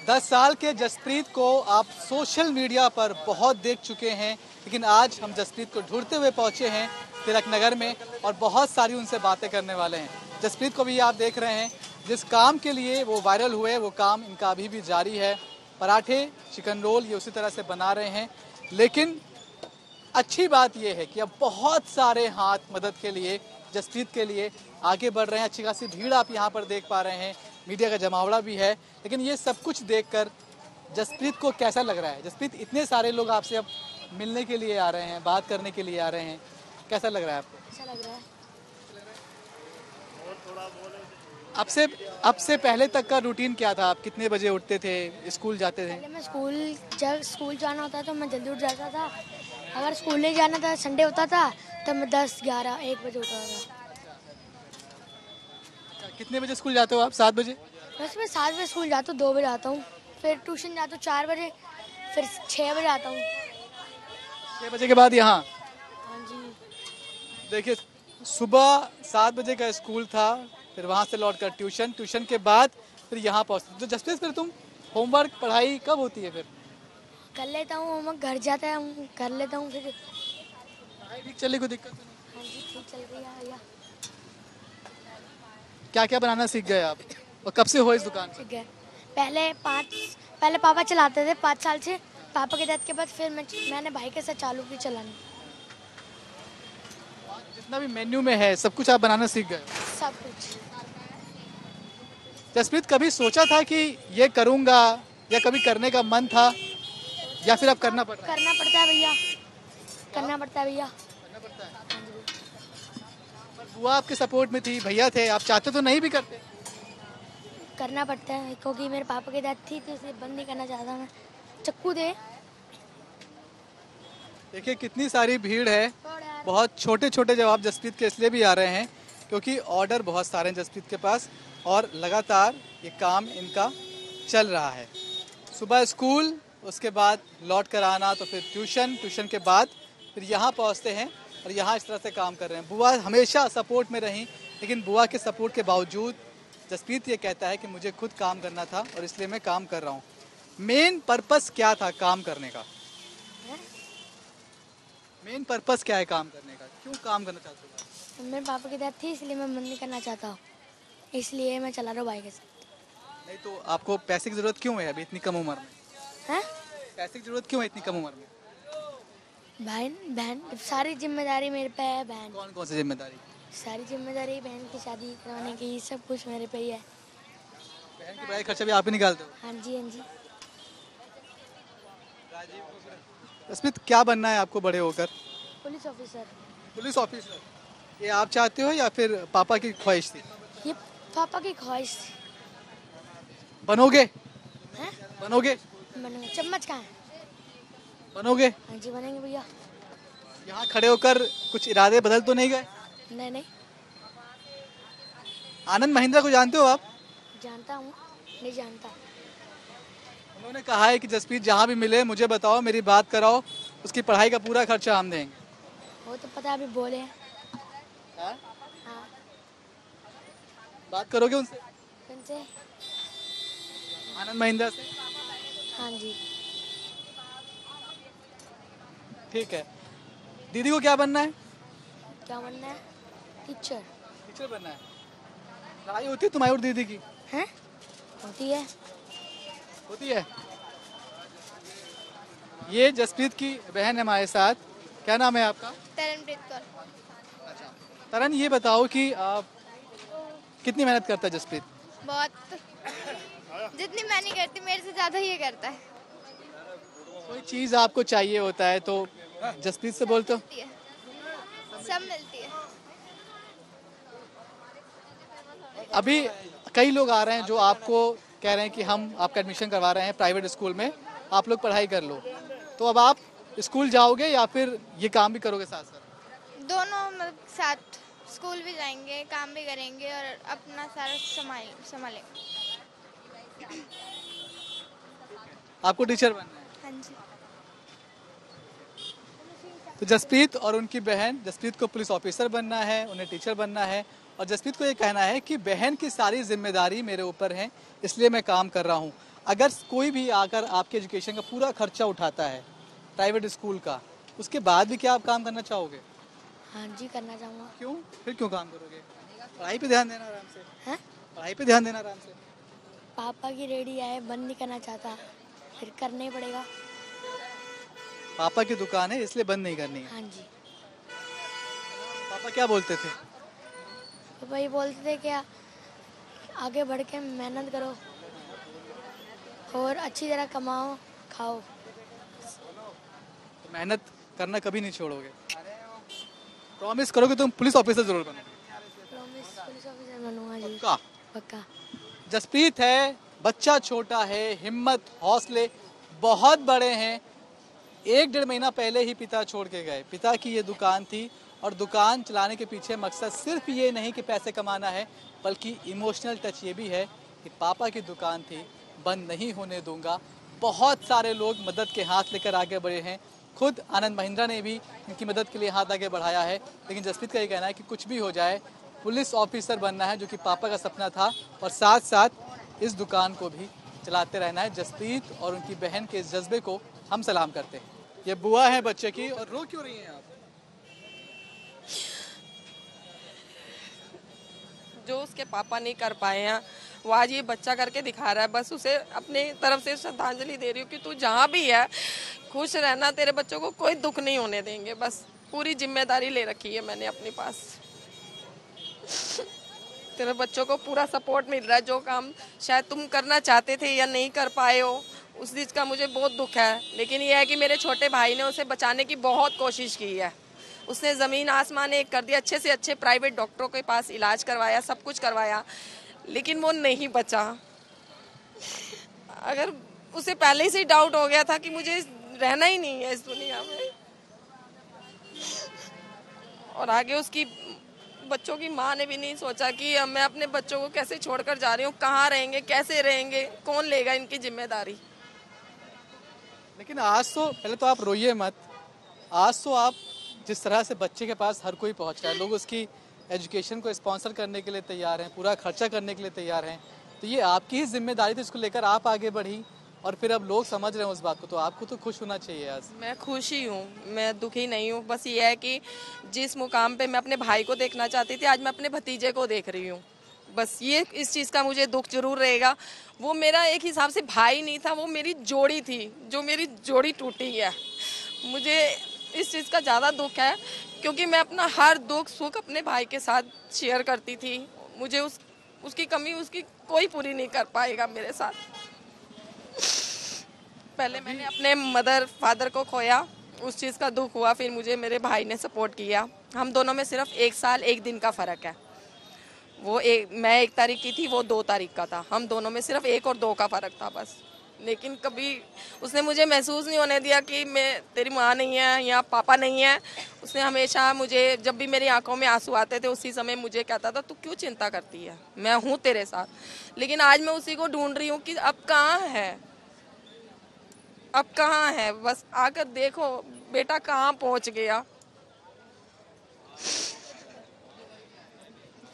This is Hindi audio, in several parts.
10 साल के जसप्रीत को आप सोशल मीडिया पर बहुत देख चुके हैं, लेकिन आज हम जसप्रीत को ढूंढते हुए पहुंचे हैं तिलक नगर में और बहुत सारी उनसे बातें करने वाले हैं। जसप्रीत को भी आप देख रहे हैं, जिस काम के लिए वो वायरल हुए वो काम इनका अभी भी जारी है। पराठे, चिकन रोल ये उसी तरह से बना रहे हैं, लेकिन अच्छी बात यह है कि अब बहुत सारे हाथ मदद के लिए जसप्रीत के लिए आगे बढ़ रहे हैं। अच्छी खासी भीड़ आप यहाँ पर देख पा रहे हैं, मीडिया का जमावड़ा भी है। लेकिन ये सब कुछ देखकर जसप्रीत को कैसा लग रहा है? जसप्रीत, इतने सारे लोग आपसे अब मिलने के लिए आ रहे हैं, बात करने के लिए आ रहे हैं, कैसा लग रहा है आपको? अच्छा लग रहा है। अब से पहले तक का रूटीन क्या था? आप कितने बजे उठते थे, स्कूल जाते थे? पहले मैं जब स्कूल जाना होता तो मैं जल्दी उठ जाता था। अगर स्कूल नहीं जाना था, संडे होता था, तब मैं 10, 11, 1 बजे उठता था। कितने बजे स्कूल जाते हो आप? 7 बजे? बस मैं 7 बजे स्कूल जाता हूँ, 2 बजे आता हूँ, फिर ट्यूशन जाता हूँ 4 बजे, फिर 6 बजे आता हूँ। 6 बजे के बाद यहाँ? हाँ जी। देखिए, सुबह 7 बजे का स्कूल था, फिर वहाँ से लौटकर ट्यूशन, ट्यूशन के बाद फिर यहाँ पहुँचते। तो जसप्रीत, फिर तुम होमवर्क पढ़ाई कब होती है? फिर कर लेता हूँ होमवर्क, घर जाता है कर लेता हूँ। फिर पढ़ाई ठीक चले, कोई दिक्कत तो नहीं? हाँ जी, ठीक चल रही है भैया। क्या क्या बनाना सीख गए आप और कब से हो इस दुकान पर? ठीक है। पहले पापा चलाते थे 5 साल से। पापा के डेथ के बाद फिर मैंने भाई के साथ चालू की चलानी। जितना भी मेन्यू में है सब कुछ आप बनाना सीख गए? सब कुछ। जसप्रीत, कभी सोचा था कि ये करूँगा या कभी करने का मन था या फिर अब करना पड़ रहा है? करना पड़ता है भैया, करना पड़ता है भैया। करना पड़ता है। पर बुआ आपके सपोर्ट में थी, भैया थे, आप चाहते तो नहीं भी करते? करना पड़ता है क्योंकि मेरे पापा की डेथ थी तो इसलिए बंद नहीं करना चाहता मैं। चक्कू दे। देखिए कितनी सारी भीड़ है, बहुत छोटे छोटे जवाब जसप्रीत के इसलिए भी आ रहे हैं क्योंकि ऑर्डर बहुत सारे हैं जसप्रीत के पास और लगातार ये काम इनका चल रहा है। सुबह स्कूल, उसके बाद लौट कर आना, तो फिर ट्यूशन, ट्यूशन के बाद फिर यहाँ पहुँचते हैं और यहाँ इस तरह से काम कर रहे हैं। बुआ हमेशा सपोर्ट में रहीं, लेकिन बुआ के सपोर्ट के बावजूद जसप्रीत ये कहता है कि मुझे खुद काम करना था और इसलिए मैं काम कर रहा हूँ। मेन पर्पस क्या था काम करने का? मेन पर्पस क्या है काम करने का? क्यों काम करना चाहते हो? मेरे पापा की डेथ थी इसलिए मैं बंद नहीं करना चाहता हूँ, इसलिए मैं चला रहा हूँ भाई के साथ। नहीं तो आपको पैसे की जरूरत क्यों है अभी इतनी कम उम्र में? हैं? पैसे की जरूरत क्यों है इतनी कम उम्र में? बहन सारी जिम्मेदारी मेरे पे है। बहन, कौन कौन सी जिम्मेदारी? सारी जिम्मेदारी बहन की शादी करवाने की, सब कुछ मेरे पे ही है। बहन की पढ़ाई खर्चा भी आप ही निकालते हो? हाँ जी, हाँ जी। जसप्रीत, क्या बनना है आपको बड़े होकर? Police officer. Police officer? ये आप चाहते हो या फिर पापा की ख्वाहिश थी? ये पापा की ख्वाहिश थी। बनोगे? हैं? बनोगे? बनेंगे। चम्मच कहाँ है? बनोगे? हाँ जी, बनेंगे भैया। यहाँ खड़े होकर कुछ इरादे बदल तो नहीं गए? नहीं नहीं। आनंद महिंद्रा को जानते हो आप? जानता हूँ, नहीं जानता। उन्होंने कहा है कि जसप्रीत जहाँ भी मिले मुझे बताओ, मेरी बात कराओ, उसकी पढ़ाई का पूरा खर्चा हम देंगे। वो तो पता है, अभी बोले हैं। हाँ? हाँ। बात करोगे उनसे? उनसे? आनंद महिंद्रा से? हाँ जी। ठीक है। दीदी को क्या बनना है? क्या बनना है? टीचर। टीचर बनना है। लड़ाई होती है तुम्हारी और दीदी की? हैं? होती है। होती है। ये जसप्रीत की बहन है हमारे साथ। क्या नाम है आपका? तरनप्रीत कौर। अच्छा, तरन, ये बताओ कि कितनी मेहनत करता है जसप्रीत? बहुत। जितनी मैं नहीं करती, मेरे से ज्यादा ये करता है। कोई चीज़ आपको चाहिए होता है तो जसप्रीत से बोलते हो? सब मिलती है। अभी कई लोग आ रहे हैं जो आपको कह रहे हैं कि हम आपका एडमिशन करवा रहे हैं प्राइवेट स्कूल में, आप लोग पढ़ाई कर लो। तो अब आप स्कूल जाओगे या फिर ये काम भी करोगे साथ साथ? दोनों मतलब साथ, स्कूल भी जाएंगे, काम भी करेंगे और अपना सारा संभालेंगे। आपको टीचर बनना है? हाँ जी। तो जसप्रीत और उनकी बहन, जसप्रीत को पुलिस ऑफिसर बनना है, उन्हें टीचर बनना है और जसप्रीत को ये कहना है कि बहन की सारी जिम्मेदारी मेरे ऊपर है, इसलिए मैं काम कर रहा हूँ। अगर कोई भी आकर आपके एजुकेशन का पूरा खर्चा उठाता है प्राइवेट स्कूल का, उसके बाद भी क्या आप काम करना चाहोगे? हाँ जी, करना चाहूँगा। क्यों? फिर क्यों काम करोगे? पढ़ाई पे ध्यान देना आराम से। हैं? पढ़ाई पे ध्यान देना आराम से। पापा की रेडी है, बंद नहीं करना चाहता, फिर करना ही पड़ेगा। पापा की दुकान है इसलिए बंद नहीं करनी है। हाँ जी। पापा क्या बोलते थे? तो वही बोलते थे क्या, आगे बढ़ के मेहनत करो और अच्छी तरह कमाओ खाओ। तो मेहनत करना कभी नहीं छोड़ोगे? प्रॉमिस करो कि तुम पुलिस ऑफिसर जरूर बनोगे। प्रॉमिस, पुलिस ऑफिसर बनूंगा जी, पक्का? पक्का। जसप्रीत है, बच्चा छोटा है, हिम्मत हौसले बहुत बड़े हैं। 1-1.5 महीना पहले ही पिता छोड़ के गए। पिता की ये दुकान थी और दुकान चलाने के पीछे मकसद सिर्फ ये नहीं कि पैसे कमाना है, बल्कि इमोशनल टच ये भी है कि पापा की दुकान थी, बंद नहीं होने दूंगा। बहुत सारे लोग मदद के हाथ लेकर आगे बढ़े हैं। खुद आनंद महिंद्रा ने भी इनकी मदद के लिए हाथ आगे बढ़ाया है। लेकिन जसप्रीत का ये कहना है कि कुछ भी हो जाए, पुलिस ऑफिसर बनना है, जो कि पापा का सपना था, और साथ साथ इस दुकान को भी चलाते रहना है। जसप्रीत और उनकी बहन के इस जज्बे को हम सलाम करते हैं। ये बुआ है बच्चे की, और रो क्यों रही हैं आप? जो उसके पापा नहीं कर पाए हैं वो आज ये बच्चा करके दिखा रहा है। बस उसे अपनी तरफ से श्रद्धांजलि दे रही हूँ कि तू जहाँ भी है खुश रहना, तेरे बच्चों को कोई दुख नहीं होने देंगे। बस पूरी जिम्मेदारी ले रखी है मैंने अपने पास। तेरे बच्चों को पूरा सपोर्ट मिल रहा है। जो काम शायद तुम करना चाहते थे या नहीं कर पाए हो, उस चीज़ का मुझे बहुत दुख है। लेकिन यह है कि मेरे छोटे भाई ने उसे बचाने की बहुत कोशिश की है। उसने ज़मीन आसमान एक कर दिया, अच्छे से अच्छे प्राइवेट डॉक्टरों के पास इलाज करवाया, सब कुछ करवाया, लेकिन वो नहीं बचा। अगर उसे पहले से ही डाउट हो गया था कि मुझे रहना ही नहीं है इस दुनिया में, और आगे उसकी बच्चों की माँ ने भी नहीं सोचा कि मैं अपने बच्चों को कैसे छोड़कर जा रही हूँ, कहाँ रहेंगे, कैसे रहेंगे, कौन लेगा इनकी जिम्मेदारी। लेकिन आज तो, पहले तो आप रोइए मत, आज तो आप जिस तरह से बच्चे के पास हर कोई पहुंच रहा है, लोग उसकी एजुकेशन को स्पॉन्सर करने के लिए तैयार हैं, पूरा खर्चा करने के लिए तैयार हैं, तो ये आपकी ही जिम्मेदारी थी, इसको लेकर आप आगे बढ़ी और फिर अब लोग समझ रहे हैं उस बात को, तो आपको तो खुश होना चाहिए आज। मैं खुश ही हूँ, मैं दुखी नहीं हूँ। बस ये है कि जिस मुकाम पे मैं अपने भाई को देखना चाहती थी, आज मैं अपने भतीजे को देख रही हूँ। बस ये इस चीज़ का मुझे दुख जरूर रहेगा। वो मेरा एक हिसाब से भाई नहीं था, वो मेरी जोड़ी थी, जो मेरी जोड़ी टूटी है। मुझे इस चीज़ का ज़्यादा दुख है क्योंकि मैं अपना हर दुख सुख अपने भाई के साथ शेयर करती थी। मुझे उसकी कमी उसकी कोई पूरी नहीं कर पाएगा मेरे साथ। पहले मैंने अपने मदर फादर को खोया, उस चीज़ का दुख हुआ, फिर मुझे मेरे भाई ने सपोर्ट किया। हम दोनों में सिर्फ 1 साल 1 दिन का फ़र्क है। मैं 1 तारीख की थी, वो 2 तारीख का था। हम दोनों में सिर्फ 1 और 2 का फ़र्क था बस। लेकिन कभी उसने मुझे महसूस नहीं होने दिया कि मैं तेरी माँ नहीं है या पापा नहीं है। उसने हमेशा मुझे, जब भी मेरी आंखों में आंसू आते थे, उसी समय मुझे कहता था तू क्यों चिंता करती है, मैं हूँ तेरे साथ। लेकिन आज मैं उसी को ढूंढ रही हूँ कि अब कहाँ है, अब कहाँ है। बस आकर देखो बेटा कहाँ पहुँच गया।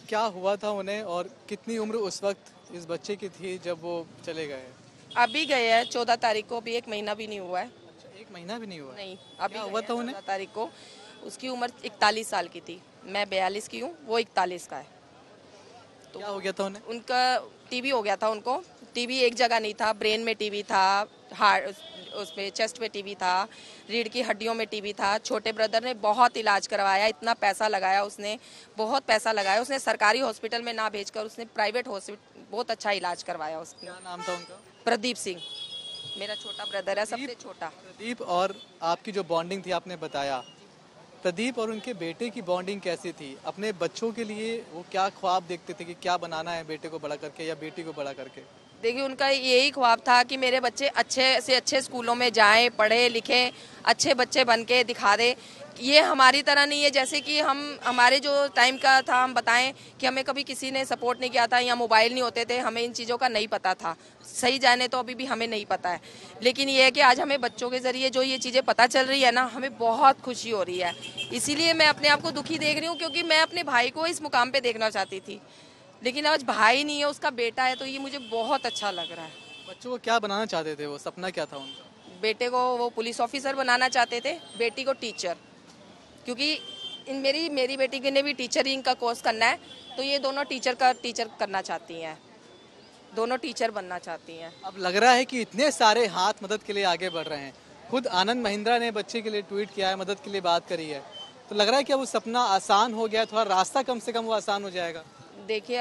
क्या हुआ था उन्हें और कितनी उम्र उस वक्त इस बच्चे की थी जब वो चले गए? अभी गए हैं 14 तारीख को, अभी 1 महीना भी नहीं हुआ है। अच्छा, 1 महीना भी नहीं हुआ? नहीं, अभी क्या हुआ था उन्हें? 14 तारीख को। उसकी उम्र 41 साल की थी, मैं 42 की हूँ, वो 41 का है। तो क्या हो गया था उन्हें? उनका टीबी हो गया था। उनको टीबी एक जगह नहीं था, ब्रेन में टीबी था, हार्ट उसमें चेस्ट पे टीबी था, रीढ़ की हड्डियों में टीबी था। छोटे ब्रदर ने बहुत इलाज करवाया, इतना पैसा लगाया उसने, बहुत पैसा लगाया उसने। सरकारी हॉस्पिटल में ना भेजकर उसने प्राइवेट हॉस्पिटल बहुत अच्छा इलाज करवाया उसने। क्या नाम था उनका? प्रदीप सिंह, मेरा छोटा ब्रदर है, सबसे छोटा। प्रदीप और आपकी जो बॉन्डिंग थी आपने बताया, प्रदीप और उनके बेटे की बॉन्डिंग कैसी थी? अपने बच्चों के लिए वो क्या ख्वाब देखते थे कि क्या बनाना है बेटे को बड़ा करके या बेटी को बड़ा करके? देखिए, उनका यही ख्वाब था कि मेरे बच्चे अच्छे से अच्छे स्कूलों में जाएं, पढ़े लिखें, अच्छे बच्चे बन के दिखा दे। ये हमारी तरह नहीं है, जैसे कि हमारे जो टाइम का था, हम बताएं कि हमें कभी किसी ने सपोर्ट नहीं किया था या मोबाइल नहीं होते थे, हमें इन चीज़ों का नहीं पता था। सही जाने तो अभी भी हमें नहीं पता है, लेकिन ये है कि आज हमें बच्चों के ज़रिए जो ये चीज़ें पता चल रही है ना, हमें बहुत खुशी हो रही है। इसीलिए मैं अपने आप को दुखी देख रही हूँ, क्योंकि मैं अपने भाई को इस मुकाम पर देखना चाहती थी, लेकिन आज भाई नहीं है, उसका बेटा है, तो ये मुझे बहुत अच्छा लग रहा है। बच्चों को क्या बनाना चाहते थे, वो सपना क्या था उनका? बेटे को वो पुलिस ऑफिसर बनाना चाहते थे, बेटी को टीचर, क्योंकि मेरी बेटी के ने भी टीचरिंग का कोर्स करना है, तो ये दोनों टीचर करना चाहती हैं, दोनों टीचर बनना चाहती हैं। अब लग रहा है कि इतने सारे हाथ मदद के लिए आगे बढ़ रहे हैं। खुद आनंद महिंद्रा ने बच्चे के लिए ट्वीट किया है, मदद के लिए बात करी है, तो लग रहा है कि अब वो सपना आसान हो गया, थोड़ा रास्ता कम से कम वो आसान हो जाएगा। देखिए,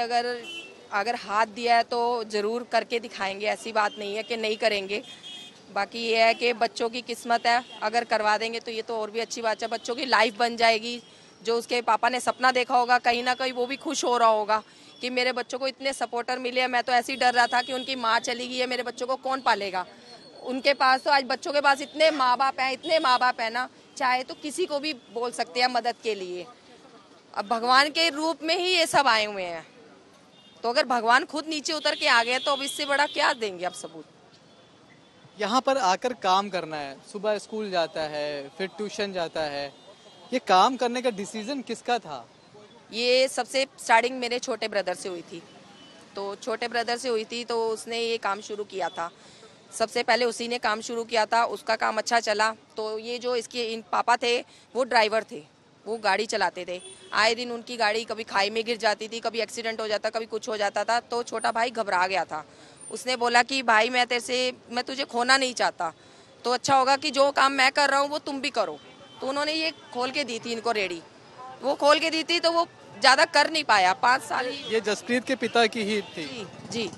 अगर हाथ दिया है तो ज़रूर करके दिखाएंगे, ऐसी बात नहीं है कि नहीं करेंगे। बाकी ये है कि बच्चों की किस्मत है, अगर करवा देंगे तो ये तो और भी अच्छी बात है, बच्चों की लाइफ बन जाएगी। जो उसके पापा ने सपना देखा होगा, कहीं ना कहीं वो भी खुश हो रहा होगा कि मेरे बच्चों को इतने सपोर्टर मिले हैं। मैं तो ऐसे ही डर रहा था कि उनकी माँ चली गई है, मेरे बच्चों को कौन पालेगा। उनके पास तो आज बच्चों के पास इतने माँ बाप हैं ना, चाहे तो किसी को भी बोल सकते हैं मदद के लिए। अब भगवान के रूप में ही ये सब आए हुए हैं, तो अगर भगवान खुद नीचे उतर के आ गए तो अब इससे बड़ा क्या देंगे अब सबूत। यहाँ पर आकर काम करना है, सुबह स्कूल जाता है, फिर ट्यूशन जाता है, ये काम करने का डिसीजन किसका था? ये सबसे स्टार्टिंग मेरे छोटे ब्रदर से हुई थी, तो छोटे ब्रदर से हुई थी तो उसने ये काम शुरू किया था। सबसे पहले उसी ने काम शुरू किया था, उसका काम अच्छा चला, तो ये जो इन पापा थे वो ड्राइवर थे, वो गाड़ी चलाते थे। आए दिन उनकी गाड़ी कभी खाई में गिर जाती थी, कभी एक्सीडेंट हो जाता, कभी कुछ हो जाता था। तो छोटा भाई घबरा गया था, उसने बोला कि भाई मैं तुझे खोना नहीं चाहता, तो अच्छा होगा कि जो काम मैं कर रहा हूँ वो तुम भी करो। तो उन्होंने ये खोल के दी थी इनको रेडी, वो खोल के दी थी, तो वो ज़्यादा कर नहीं पाया, 5 साल ही। ये जसप्रीत के पिता की ही थी? जी।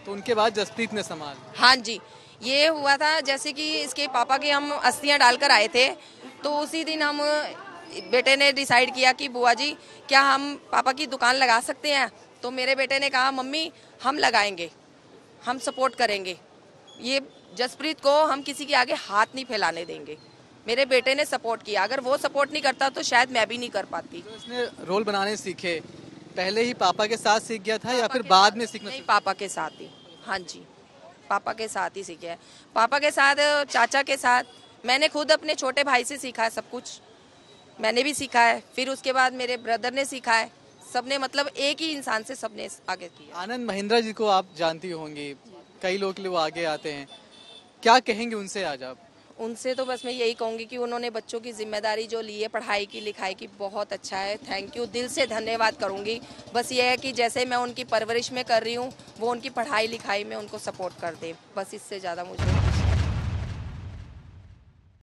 तो उनके बाद जसप्रीत ने संभाल? हाँ जी, ये हुआ था जैसे कि इसके पापा की हम अस्थियां डालकर आए थे, तो उसी दिन हम बेटे ने डिसाइड किया कि बुआ जी क्या हम पापा की दुकान लगा सकते हैं। तो मेरे बेटे ने कहा मम्मी हम लगाएंगे, हम सपोर्ट करेंगे, ये जसप्रीत को हम किसी के आगे हाथ नहीं फैलाने देंगे। मेरे बेटे ने सपोर्ट किया, अगर वो सपोर्ट नहीं करता तो शायद मैं भी नहीं कर पाती। तो इसने रोल बनाने सीखे, पहले ही पापा के साथ सीख गया था या फिर बाद में सीखना? नहीं, पापा के साथ ही। हाँ जी, पापा के साथ ही सीखे है, पापा के साथ, चाचा के साथ। मैंने खुद अपने छोटे भाई से सीखा है, सब कुछ मैंने भी सीखा है, फिर उसके बाद मेरे ब्रदर ने सीखा है, सबने, मतलब एक ही इंसान से सबने आगे किया। आनंद महिंद्रा जी को आप जानती होंगी, कई लोग के लिए वो आगे आते हैं, क्या कहेंगे उनसे आज आप? उनसे तो बस मैं यही कहूँगी कि उन्होंने बच्चों की जिम्मेदारी जो ली है पढ़ाई की लिखाई की, बहुत अच्छा है, थैंक यू, दिल से धन्यवाद करूँगी। बस ये है कि जैसे मैं उनकी परवरिश में कर रही हूँ, वो उनकी पढ़ाई लिखाई में उनको सपोर्ट कर दे, बस इससे ज़्यादा मुझे